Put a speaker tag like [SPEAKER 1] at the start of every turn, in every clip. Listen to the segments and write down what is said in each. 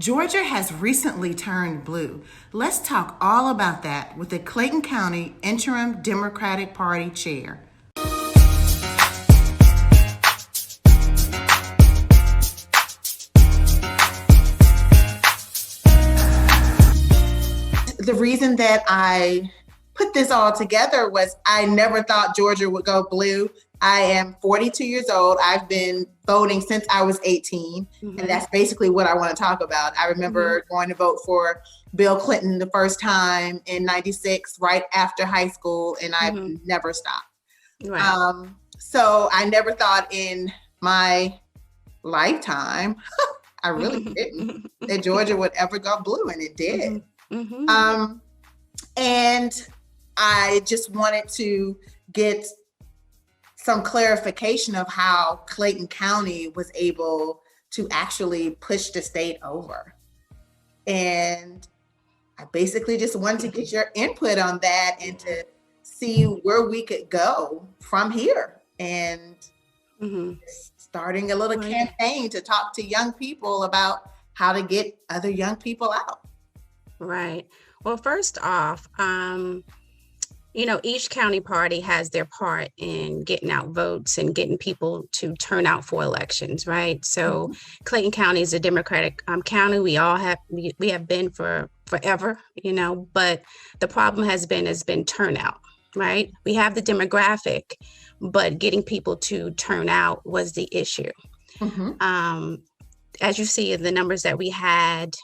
[SPEAKER 1] Georgia has recently turned blue. Let's talk all about that with the Clayton County Interim Democratic Party Chair. The reason that I put this all together was I never thought Georgia would go blue. I am 42 years old. I've been voting since I was 18. And that's basically what I want to talk about. I remember going to vote for Bill Clinton the first time in 96, right after high school, and I've never stopped.
[SPEAKER 2] Right.
[SPEAKER 1] So I never thought in my lifetime, I really didn't, that Georgia would ever go blue, and it did. And I just wanted to get some clarification of how Clayton County was able to actually push the state over. And I basically just wanted to get your input on that and to see where we could go from here. And starting a little campaign to talk to young people about how to get other young people out.
[SPEAKER 2] Right. Well, first off, each county party has their part in getting out votes and getting people to turn out for elections, right? So Clayton County is a Democratic county. We have been for forever, but the problem has been turnout, right? We have the demographic, but getting people to turn out was the issue. As you see in the numbers that we had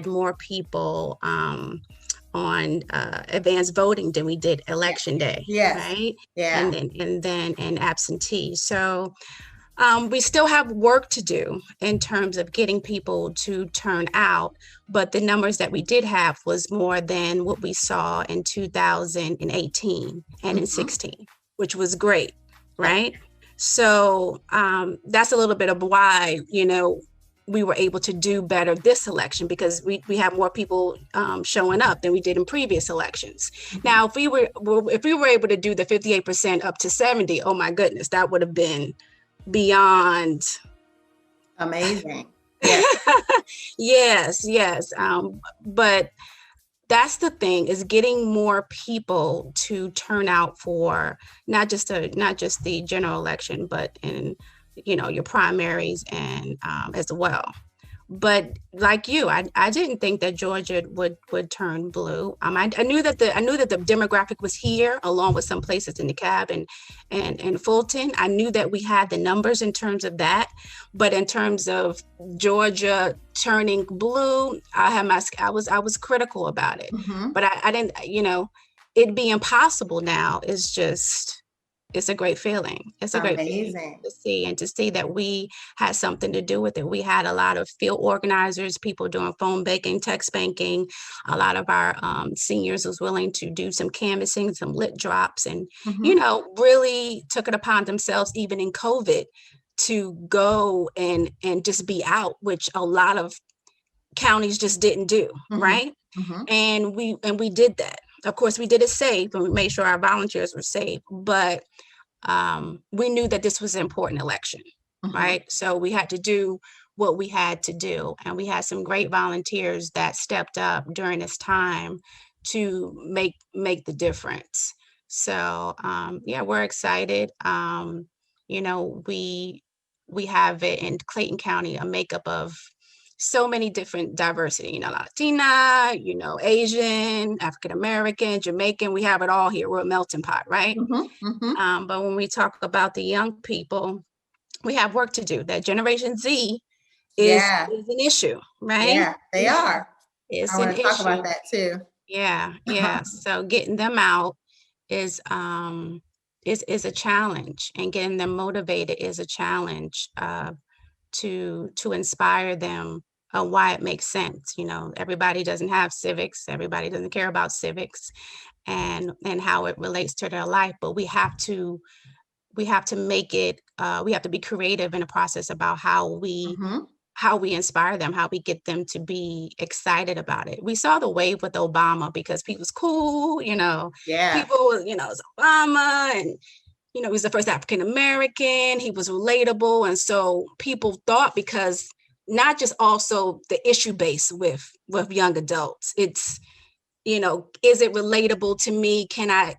[SPEAKER 2] more people on advanced voting than we did election day, right?
[SPEAKER 1] Yeah.
[SPEAKER 2] And then absentee. So we still have work to do in terms of getting people to turn out, but the numbers that we did have was more than what we saw in 2018 and in 16, which was great, right? So that's a little bit of why, we were able to do better this election, because we have more people showing up than we did in previous elections. Now, if we were able to do the 58% up to 70, oh my goodness, that would have been beyond
[SPEAKER 1] amazing.
[SPEAKER 2] Yes. But that's the thing, is getting more people to turn out for not just the general election, but in your primaries and as well. But like you, I didn't think that Georgia would turn blue. I knew that the demographic was here, along with some places in DeKalb and Fulton. I knew that we had the numbers in terms of that, but in terms of Georgia turning blue, I was critical about it. But I didn't, it being possible now is just. It's a great feeling. It's a great feeling to see that we had something to do with it. We had a lot of field organizers, people doing phone banking, text banking. A lot of our seniors was willing to do some canvassing, some lit drops, and really took it upon themselves, even in COVID, to go and just be out, which a lot of counties just didn't do, right? And we did that. Of course, we did it safe, and we made sure our volunteers were safe, but we knew that this was an important election, right? So we had to do what we had to do. And we had some great volunteers that stepped up during this time to make the difference. So we're excited. We have it in Clayton County, a makeup of so many different diversity, Latina, Asian, African-American, Jamaican, we have it all here. We're a melting pot, right? But when we talk about the young people, we have work to do. That Generation Z is an issue, right?
[SPEAKER 1] Yeah, they are.
[SPEAKER 2] It's
[SPEAKER 1] I want to talk about that too.
[SPEAKER 2] Yeah. So getting them out is a challenge, and getting them motivated is a challenge to inspire them why it makes sense. Everybody doesn't have civics. Everybody doesn't care about civics and how it relates to their life. But we have to make it. We have to be creative in the process about how we inspire them, how we get them to be excited about it. We saw the wave with Obama because he was cool. People, it's Obama, and he was the first African American. He was relatable, and so people thought because not just also the issue base with young adults. It's, is it relatable to me? Can I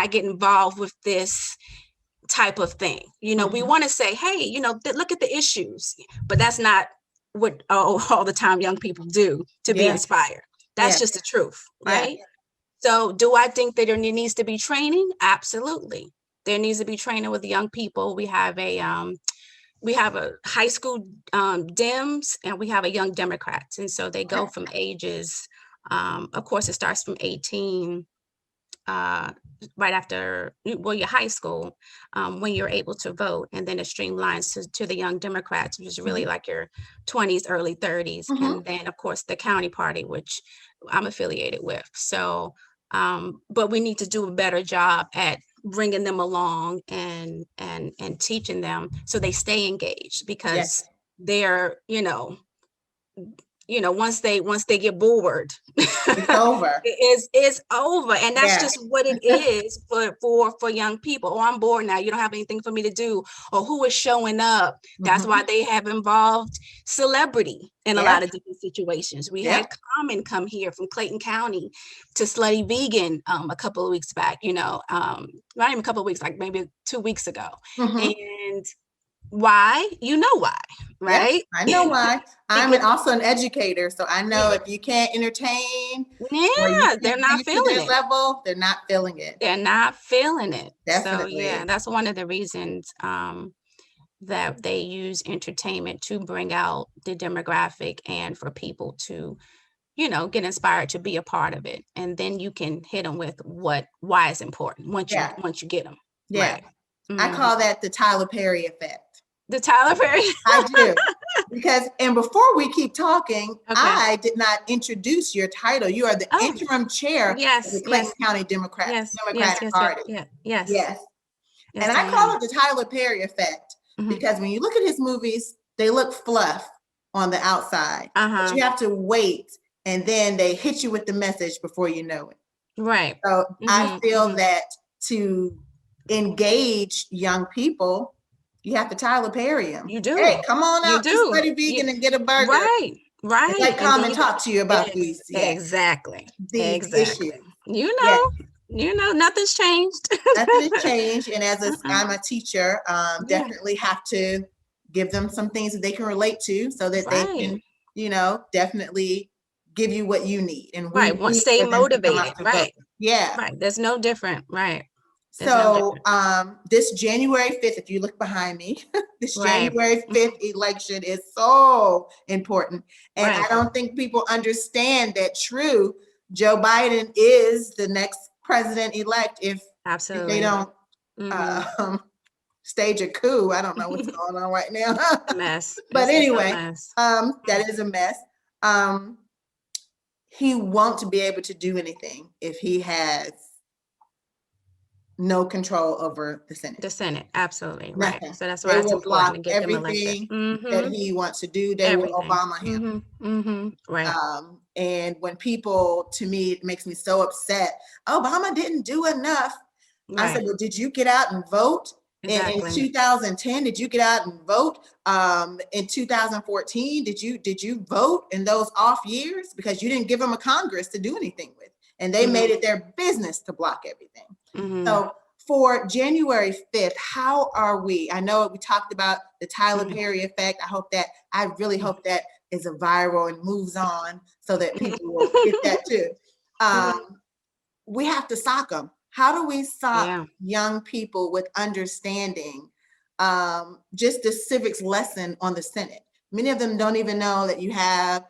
[SPEAKER 2] get involved with this type of thing? We want to say, hey, look at the issues, but that's not what all the time young people do to be inspired. That's just the truth, right? So do I think that there needs to be training? Absolutely. There needs to be training with young people. We have a high school Dems, and we have a young Democrats. And so they go from ages, of course, it starts from 18, right after, your high school, when you're able to vote. And then it streamlines to the young Democrats, which is really like your 20s, early 30s. And then, of course, the county party, which I'm affiliated with. So, but we need to do a better job at bringing them along and teaching them so they stay engaged, because they're, once they get bored,
[SPEAKER 1] it's over.
[SPEAKER 2] It's over. And that's just what it is for young people. Oh, I'm bored now. You don't have anything for me to do. Or who is showing up? That's why they have involved celebrity in a lot of different situations. We had Common come here from Clayton County to Slutty Vegan a couple of weeks back, not even a couple of weeks, like maybe 2 weeks ago. And why? You know why, right?
[SPEAKER 1] Yep, I know why. I'm also an educator, so I know if you can't entertain,
[SPEAKER 2] they're not feeling it.
[SPEAKER 1] Level, they're not feeling it.
[SPEAKER 2] They're not feeling it.
[SPEAKER 1] Definitely.
[SPEAKER 2] So that's one of the reasons that they use entertainment to bring out the demographic and for people to, get inspired to be a part of it. And then you can hit them with why it's important once you get them.
[SPEAKER 1] Yeah.
[SPEAKER 2] Right.
[SPEAKER 1] I call that the Tyler Perry effect.
[SPEAKER 2] The Tyler Perry.
[SPEAKER 1] I do. And before we keep talking, I did not introduce your title. You are the interim chair of the Clayton County Democratic Party.
[SPEAKER 2] Yes.
[SPEAKER 1] And I call it the Tyler Perry effect because when you look at his movies, they look fluff on the outside. But you have to wait, and then they hit you with the message before you know it.
[SPEAKER 2] Right.
[SPEAKER 1] So I feel that to engage young people, you have to Tyler Perry them.
[SPEAKER 2] You do.
[SPEAKER 1] Hey, come on out to Slutty Vegan and get a burger.
[SPEAKER 2] Right.
[SPEAKER 1] And let Common talk to you about these.
[SPEAKER 2] Exactly.
[SPEAKER 1] Issues.
[SPEAKER 2] Nothing's changed.
[SPEAKER 1] Nothing has changed. And as I'm a teacher, definitely have to give them some things that they can relate to so that they can, definitely give you what you need. And
[SPEAKER 2] stay motivated. Right.
[SPEAKER 1] Yeah.
[SPEAKER 2] Right. There's no different. Right.
[SPEAKER 1] So this January 5th, if you look behind me, this January 5th election is so important. And I don't think people understand that Joe Biden is the next president-elect if they don't stage a coup. I don't know what's going on right now.
[SPEAKER 2] Mess.
[SPEAKER 1] But anyway, that is a mess. He won't be able to do anything if he has no control over the Senate.
[SPEAKER 2] The Senate, absolutely. Nothing. Right. So that's why
[SPEAKER 1] they
[SPEAKER 2] it's
[SPEAKER 1] will block
[SPEAKER 2] important to get
[SPEAKER 1] everything that he wants to do. They will Obama him.
[SPEAKER 2] Right.
[SPEAKER 1] And when people, to me, it makes me so upset. Obama didn't do enough. I said, well, did you get out and vote? Exactly. In 2010, did you get out and vote? In 2014, did you vote in those off years? Because you didn't give them a Congress to do anything with. And they made it their business to block everything. So for January 5th, how are we? I know we talked about the Tyler Perry effect. I really hope that is a viral and moves on so that people will get that too. We have to sock them. How do we sock young people with understanding just the civics lesson on the Senate? Many of them don't even know that you have,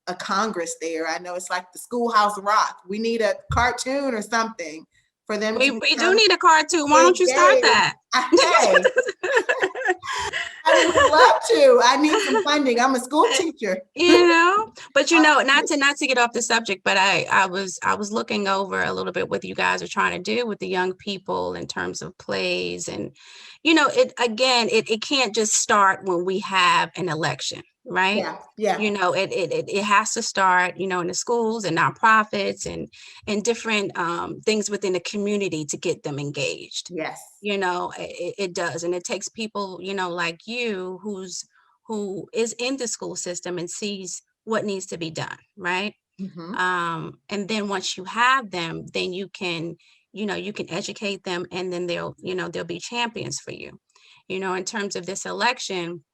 [SPEAKER 1] a Congress there. I know it's like the Schoolhouse Rock. We need a cartoon or something for them.
[SPEAKER 2] We do need a cartoon. Why don't you start that?
[SPEAKER 1] I would love to. I need some funding. I'm a school teacher.
[SPEAKER 2] But not to get off the subject, but I was looking over a little bit what you guys are trying to do with the young people in terms of plays, and it can't just start when we have an election. Right.
[SPEAKER 1] Yeah.
[SPEAKER 2] It has to start, in the schools and nonprofits and different things within the community to get them engaged.
[SPEAKER 1] Yes.
[SPEAKER 2] It does. And it takes people, like you, who's who is in the school system and sees what needs to be done, right?
[SPEAKER 1] Mm-hmm.
[SPEAKER 2] And then once you have them, then you can, you can educate them, and then they'll be champions for you. In terms of this election,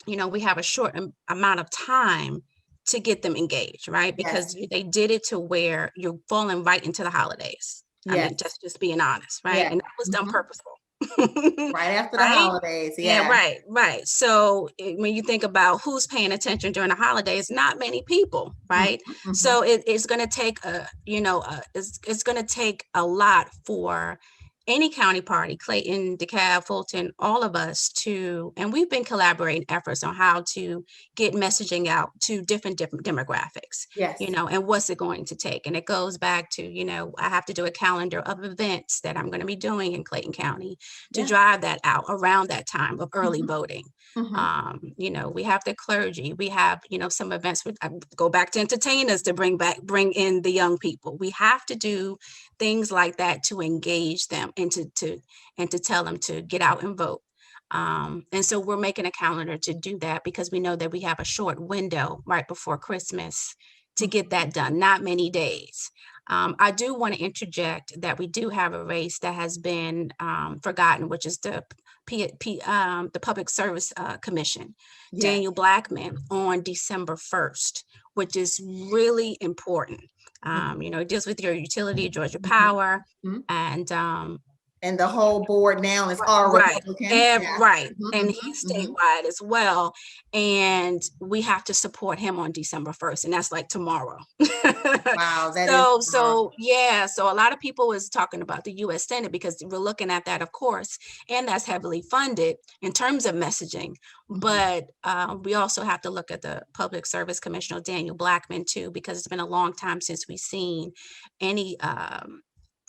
[SPEAKER 2] we have a short amount of time to get them engaged, right? Because
[SPEAKER 1] Yes.
[SPEAKER 2] they did it to where you're falling right into the holidays. I mean,
[SPEAKER 1] Yes.
[SPEAKER 2] just being honest, right?
[SPEAKER 1] Yes.
[SPEAKER 2] And that was done
[SPEAKER 1] Mm-hmm.
[SPEAKER 2] purposeful.
[SPEAKER 1] Right after the
[SPEAKER 2] Right?
[SPEAKER 1] holidays.
[SPEAKER 2] Yeah,
[SPEAKER 1] Yeah.
[SPEAKER 2] right. So when you think about who's paying attention during the holidays, not many people, right?
[SPEAKER 1] Mm-hmm. Mm-hmm.
[SPEAKER 2] So it's going to take it's going to take a lot for any county party, Clayton, DeKalb, Fulton, all of us and we've been collaborating efforts on how to get messaging out to different demographics,
[SPEAKER 1] Yes.
[SPEAKER 2] and what's it going to take. And it goes back to, I have to do a calendar of events that I'm going to be doing in Clayton County to
[SPEAKER 1] Yeah.
[SPEAKER 2] drive that out around that time of early
[SPEAKER 1] Mm-hmm.
[SPEAKER 2] voting.
[SPEAKER 1] Mm-hmm.
[SPEAKER 2] We have the clergy, we have, some events with, go back to entertainers to bring in the young people. We have to do things like that to engage them and to tell them to get out and vote. And so we're making a calendar to do that because we know that we have a short window right before Christmas to get that done, not many days. I do want to interject that we do have a race that has been forgotten, which is the Public Service Commission,
[SPEAKER 1] Yes.
[SPEAKER 2] Daniel Blackman, on December 1st, which is really important. It deals with your utility, Georgia Power,
[SPEAKER 1] Mm-hmm.
[SPEAKER 2] and
[SPEAKER 1] the whole board now is all
[SPEAKER 2] right,
[SPEAKER 1] Republican. Yeah.
[SPEAKER 2] right,
[SPEAKER 1] Mm-hmm.
[SPEAKER 2] and
[SPEAKER 1] Mm-hmm.
[SPEAKER 2] he's statewide as well, and we have to support him on December 1st, and that's like tomorrow.
[SPEAKER 1] Wow, that is
[SPEAKER 2] so yeah, so a lot of people is talking about the U.S. Senate because we're looking at that, of course, and that's heavily funded in terms of messaging.
[SPEAKER 1] Mm-hmm.
[SPEAKER 2] But we also have to look at the Public Service Commissioner Daniel Blackman too, because it's been a long time since we've seen any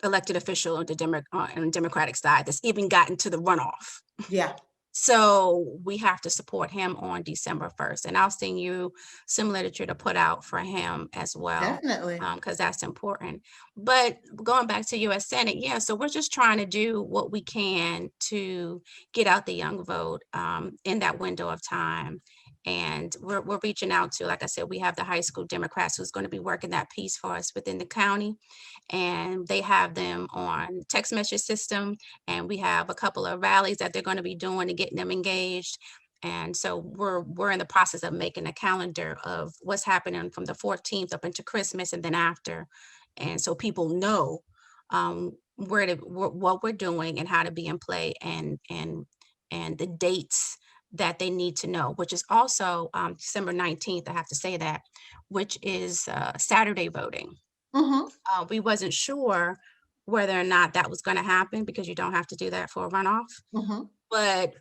[SPEAKER 2] elected official on the Democratic side that's even gotten to the runoff.
[SPEAKER 1] Yeah.
[SPEAKER 2] So we have to support him on December 1st. And I'll send you some literature to put out for him as well.
[SPEAKER 1] Definitely.
[SPEAKER 2] Because that's important. But going back to U.S. Senate, yeah, so we're just trying to do what we can to get out the young vote in that window of time. And we're reaching out to, like I said, we have the high school Democrats who's going to be working that piece for us within the county. And they have them on text message system. And we have a couple of rallies that they're going to be doing and getting them engaged. And so we're in the process of making a calendar of what's happening from the 14th up into Christmas and then after. And so people know what we're doing and how to be in play and the dates that they need to know, which is also December 19th, I have to say that, which is Saturday voting.
[SPEAKER 1] Mm-hmm.
[SPEAKER 2] We wasn't sure whether or not that was going to happen because you don't have to do that for a runoff.
[SPEAKER 1] Mm-hmm.
[SPEAKER 2] But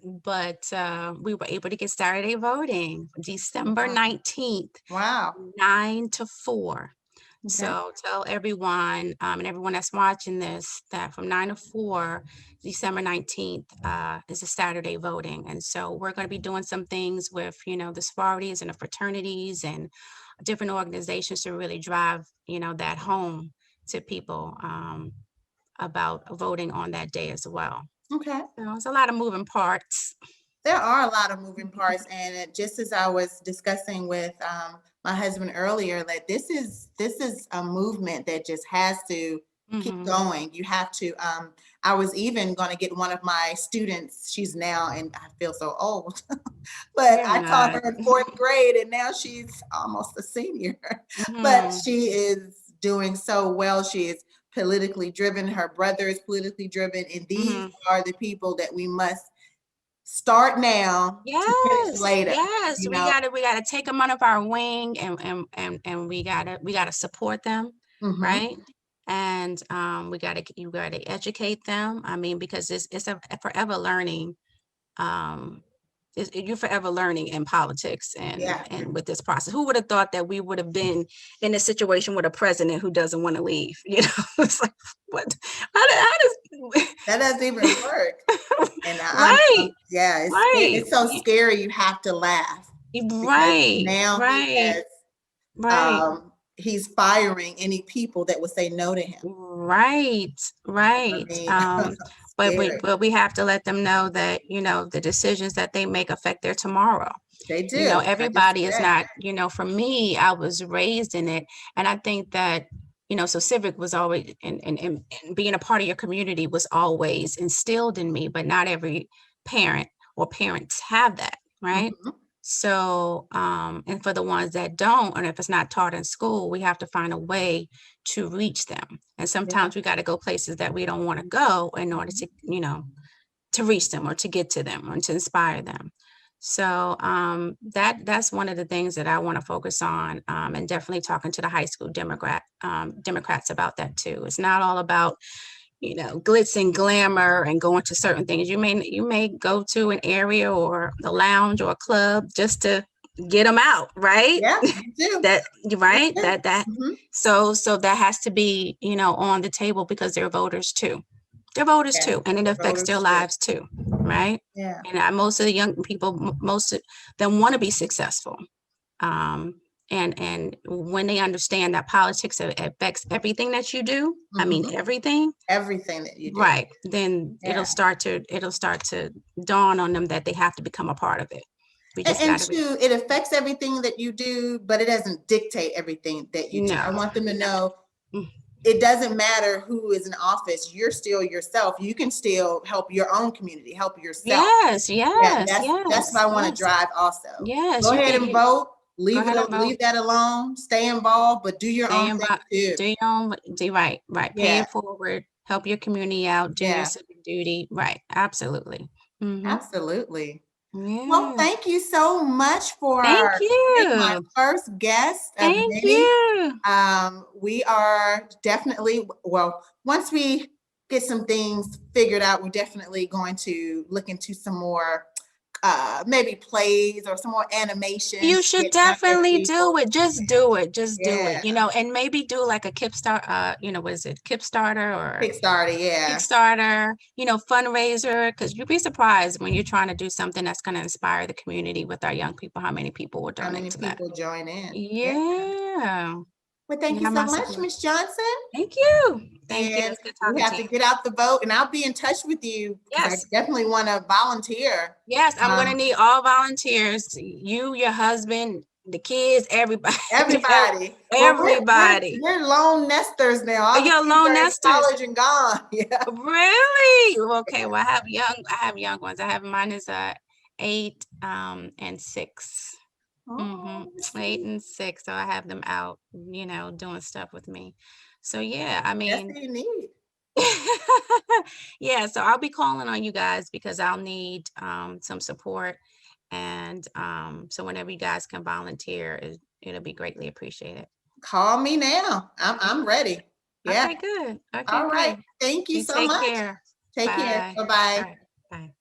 [SPEAKER 2] we were able to get Saturday voting December 19th,
[SPEAKER 1] Wow.
[SPEAKER 2] 9 to 4.
[SPEAKER 1] Okay.
[SPEAKER 2] So tell everyone and everyone that's watching this that from 9 to 4, December 19th is a Saturday voting. And so we're going to be doing some things with, the sororities and the fraternities and different organizations to really drive, that home to people about voting on that day as well.
[SPEAKER 1] Okay.
[SPEAKER 2] So it's a lot of moving parts.
[SPEAKER 1] There are a lot of moving parts, and just as I was discussing with my husband earlier, that this is a movement that just has to keep going. You have to. I was even going to get one of my students. She's now, and I feel so old, but I taught her in 4th grade, and now she's almost a senior. But she is doing so well. She is politically driven. Her brother is politically driven, and these are the people that we must start now.
[SPEAKER 2] Yes,
[SPEAKER 1] to later.
[SPEAKER 2] Yes, we gotta take them under our wing, and we gotta support them, right? And you gotta educate them. I mean, because it's a forever learning. You're forever learning in politics and with this process. Who would have thought that we would have been in a situation with a president who doesn't want to leave? It's like, what? How does
[SPEAKER 1] that doesn't even work? And it's so scary. You have to laugh.
[SPEAKER 2] Right.
[SPEAKER 1] Now he's firing any people that would say no to him.
[SPEAKER 2] Right. I mean, but we have to let them know that, the decisions that they make affect their tomorrow.
[SPEAKER 1] They do.
[SPEAKER 2] You know,
[SPEAKER 1] I just
[SPEAKER 2] everybody is
[SPEAKER 1] read.
[SPEAKER 2] not, you know, for me, I was raised in it. And I think that, you know, so civic was always, and being a part of your community was always instilled in me, but not every parent or parents have that, right?
[SPEAKER 1] Mhm.
[SPEAKER 2] So, and for the ones that don't, and if it's not taught in school, we have to find a way to reach them. And
[SPEAKER 1] Yeah.
[SPEAKER 2] sometimes we got to go places that we don't want to go in order to, you know, to reach them or to get to them or to inspire them. So that's one of the things that I want to focus on, and definitely talking to the high school Democrats about that too. It's not all about, you know, glitz and glamour and going to certain things. You may go to an area or a lounge or a club just to get them out, right?
[SPEAKER 1] Yeah, you do.
[SPEAKER 2] That
[SPEAKER 1] You
[SPEAKER 2] right?
[SPEAKER 1] do. Mhm.
[SPEAKER 2] So that has to be, you know, on the table because they're voters too. They're voters
[SPEAKER 1] Yeah,
[SPEAKER 2] too, and it
[SPEAKER 1] the
[SPEAKER 2] affects their
[SPEAKER 1] voters too.
[SPEAKER 2] lives too, right?
[SPEAKER 1] Yeah.
[SPEAKER 2] And most of the young people, most of them want to be successful. Um, and when they understand that politics affects everything that you do, I mean
[SPEAKER 1] Mhm.
[SPEAKER 2] everything,
[SPEAKER 1] Everything that you do.
[SPEAKER 2] right? Then
[SPEAKER 1] Yeah.
[SPEAKER 2] it'll start to dawn on them that they have to become a part of it. We just
[SPEAKER 1] And
[SPEAKER 2] got to be.
[SPEAKER 1] two, it affects everything that you do, but it doesn't dictate everything that you do. I
[SPEAKER 2] No,
[SPEAKER 1] want them to
[SPEAKER 2] no.
[SPEAKER 1] know it doesn't matter who is in office. You're still yourself. You can still help your own community, help yourself.
[SPEAKER 2] Yes,
[SPEAKER 1] Yeah,
[SPEAKER 2] yes,
[SPEAKER 1] that's
[SPEAKER 2] yes,
[SPEAKER 1] what I want to
[SPEAKER 2] yes,
[SPEAKER 1] drive also.
[SPEAKER 2] yes.
[SPEAKER 1] Go
[SPEAKER 2] You
[SPEAKER 1] ahead
[SPEAKER 2] can
[SPEAKER 1] and vote.
[SPEAKER 2] go
[SPEAKER 1] Leave
[SPEAKER 2] ahead and vote.
[SPEAKER 1] leave that alone. Stay involved, but do your
[SPEAKER 2] Stay
[SPEAKER 1] own
[SPEAKER 2] in,
[SPEAKER 1] thing too.
[SPEAKER 2] do your own, do right, right. Pay
[SPEAKER 1] Yeah,
[SPEAKER 2] it forward. Help your community out. Do your
[SPEAKER 1] yeah,
[SPEAKER 2] civic duty. Right. Absolutely. Mm-hmm.
[SPEAKER 1] absolutely. Well,
[SPEAKER 2] Yes.
[SPEAKER 1] thank you so much
[SPEAKER 2] Thank
[SPEAKER 1] for being my
[SPEAKER 2] you.
[SPEAKER 1] first guest of
[SPEAKER 2] Thank
[SPEAKER 1] many.
[SPEAKER 2] you.
[SPEAKER 1] We are definitely, well, once we get some things figured out, we're definitely going to look into some more, maybe plays or some more animations
[SPEAKER 2] You
[SPEAKER 1] to
[SPEAKER 2] should
[SPEAKER 1] get younger
[SPEAKER 2] definitely
[SPEAKER 1] people.
[SPEAKER 2] do it. Just do it. Just do
[SPEAKER 1] Yeah,
[SPEAKER 2] it. You know, and maybe do like a Kickstarter, you know, what is it? Kickstarter or
[SPEAKER 1] Kickstarter, yeah.
[SPEAKER 2] Kickstarter, you know, fundraiser, because you'd be surprised when you're trying to do something that's going to inspire the community with our young people, how many people will
[SPEAKER 1] How
[SPEAKER 2] donate
[SPEAKER 1] many
[SPEAKER 2] to that.
[SPEAKER 1] people join in? Yeah.
[SPEAKER 2] Yeah.
[SPEAKER 1] Well, thank
[SPEAKER 2] You
[SPEAKER 1] you
[SPEAKER 2] have
[SPEAKER 1] so
[SPEAKER 2] my
[SPEAKER 1] much,
[SPEAKER 2] support.
[SPEAKER 1] Miss Johnson.
[SPEAKER 2] Thank you. Thank you.
[SPEAKER 1] And
[SPEAKER 2] It's good
[SPEAKER 1] we
[SPEAKER 2] talking
[SPEAKER 1] have
[SPEAKER 2] to
[SPEAKER 1] to
[SPEAKER 2] you.
[SPEAKER 1] get out the vote, and I'll be in touch with you because I
[SPEAKER 2] Yes.
[SPEAKER 1] definitely want to volunteer.
[SPEAKER 2] Yes, I'm going to need all volunteers. You, your husband, the kids, everybody.
[SPEAKER 1] Everybody. Well,
[SPEAKER 2] Everybody.
[SPEAKER 1] we're lone nesters now.
[SPEAKER 2] Are
[SPEAKER 1] All the
[SPEAKER 2] you
[SPEAKER 1] kids
[SPEAKER 2] alone
[SPEAKER 1] are in
[SPEAKER 2] nesters?
[SPEAKER 1] college and gone. Yeah.
[SPEAKER 2] Really? Okay. Well, I have young ones. I have mine is 8 and 6.
[SPEAKER 1] Oh, that's
[SPEAKER 2] 8
[SPEAKER 1] sweet.
[SPEAKER 2] and 6. So I have them out, you know, doing stuff with me. So yeah, I
[SPEAKER 1] That's
[SPEAKER 2] mean,
[SPEAKER 1] what you need.
[SPEAKER 2] yeah, so I'll be calling on you guys because I'll need some support. And so whenever you guys can volunteer, it'll be greatly appreciated.
[SPEAKER 1] Call me now. I'm ready. Yeah.
[SPEAKER 2] Okay, good. Okay,
[SPEAKER 1] All right.
[SPEAKER 2] good.
[SPEAKER 1] Thank you
[SPEAKER 2] You
[SPEAKER 1] so
[SPEAKER 2] take
[SPEAKER 1] much.
[SPEAKER 2] care.
[SPEAKER 1] Take care.
[SPEAKER 2] Bye. All
[SPEAKER 1] Bye-bye.
[SPEAKER 2] right. Bye.